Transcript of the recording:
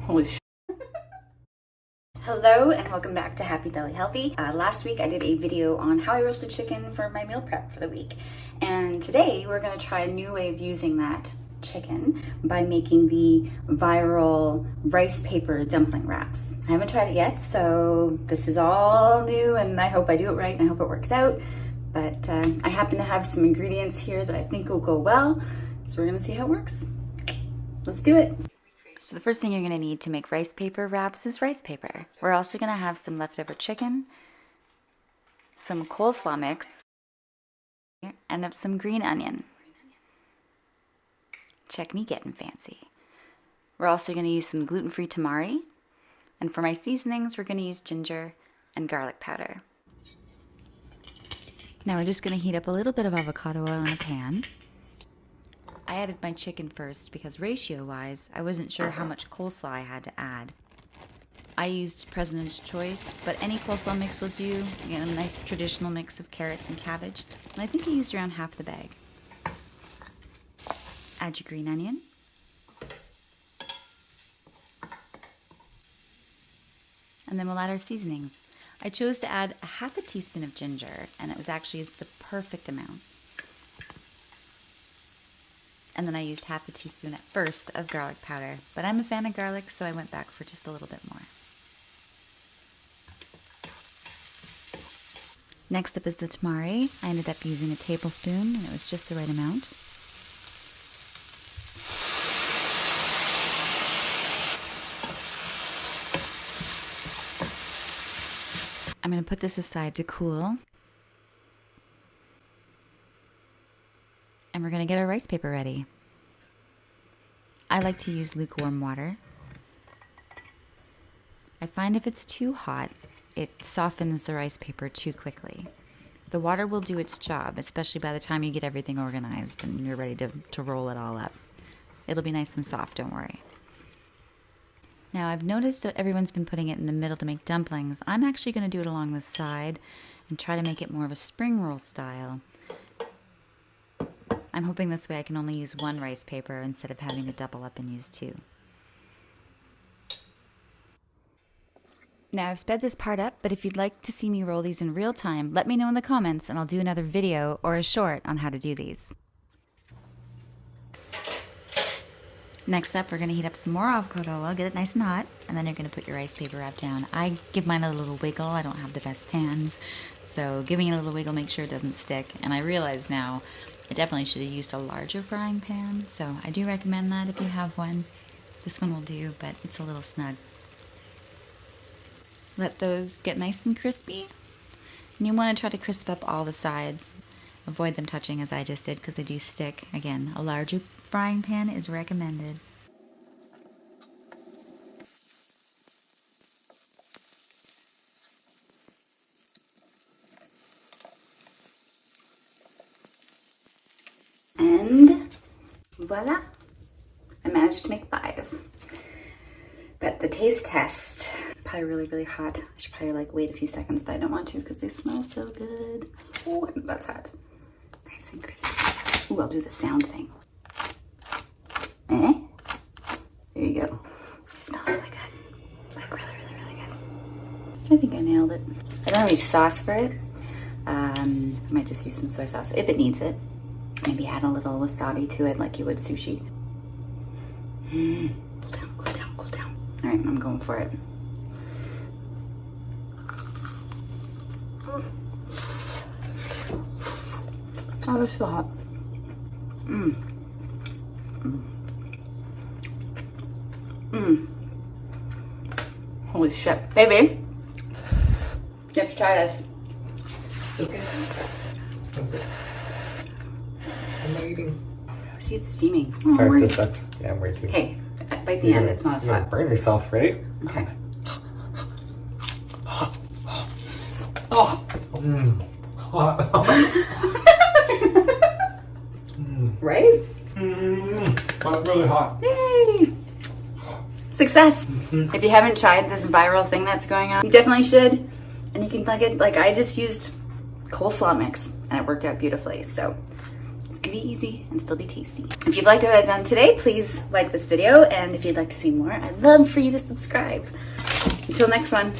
Holy sh. Hello and welcome back to Happy Belly Healthy. Last week I did a video on how I roasted chicken for my meal prep for the week. And today we're going to try a new way of using that chicken by making the viral rice paper dumpling wraps. I haven't tried it yet, so this is all new and I hope I do it right and I hope it works out. But I happen to have some ingredients here that I think will go well, so we're going to see how it works. Let's do it. So the first thing you're going to need to make rice paper wraps is rice paper. We're also going to have some leftover chicken, some coleslaw mix, and some green onion. Check me getting fancy. We're also going to use some gluten-free tamari, and for my seasonings we're going to use ginger and garlic powder. Now we're just going to heat up a little bit of avocado oil in a pan. I added my chicken first because ratio-wise, I wasn't sure how much coleslaw I had to add. I used President's Choice, but any coleslaw mix will do. Again, a nice traditional mix of carrots and cabbage. And I think I used around half the bag. Add your green onion. And then we'll add our seasonings. I chose to add a half a teaspoon of ginger, and it was actually the perfect amount. And then I used half a teaspoon at first of garlic powder, but I'm a fan of garlic, so I went back for just a little bit more. Next up is the tamari. I ended up using a tablespoon, and it was just the right amount. I'm going to put this aside to cool. And we're going to get our rice paper ready. I like to use lukewarm water. I find if it's too hot, it softens the rice paper too quickly. The water will do its job, especially by the time you get everything organized and you're ready to roll it all up. It'll be nice and soft, don't worry. Now I've noticed that everyone's been putting it in the middle to make dumplings. I'm actually going to do it along the side and try to make it more of a spring roll style. I'm hoping this way I can only use one rice paper instead of having to double up and use two. Now I've sped this part up, but if you'd like to see me roll these in real time, let me know in the comments and I'll do another video or a short on how to do these. Next up, we're going to heat up some more avocado oil, get it nice and hot, and then you're going to put your rice paper wrap down. I give mine a little wiggle. I don't have the best pans, so giving it a little wiggle makes sure it doesn't stick. And I realize now I definitely should have used a larger frying pan, so I do recommend that if you have one. This one will do, but it's a little snug. Let those get nice and crispy. And you want to try to crisp up all the sides. Avoid them touching as I just did because they do stick. Again, a larger frying pan is recommended. And voila, I managed to make 5. But the taste test, probably really hot. I should probably wait a few seconds, but I don't want to because they smell so good. Oh, that's hot. Nice and crispy. Ooh, I'll do the sound thing. There you go. They smell really good. Really good. I think I nailed it. I don't have any sauce for it. I might just use some soy sauce if it needs it. Maybe add a little wasabi to it like you would sushi. Cool down. All right, I'm going for it. Oh, it's so hot. Holy shit. Baby, you have to try this. Okay. That's it. I'm not eating. See, it's steaming. Sorry if this sucks. Yeah, I'm way too. Okay, bite the end. It's not as You're gonna hot. burn yourself, right? Okay. Oh. Hot. Right? But really hot. Yay! Success! If you haven't tried this viral thing that's going on, you definitely should. And you can like I just used coleslaw mix and it worked out beautifully. So It's gonna be easy and still be tasty. If you've liked what I've done today, please like this video. And if you'd like to see more, I'd love for you to subscribe. Until next one.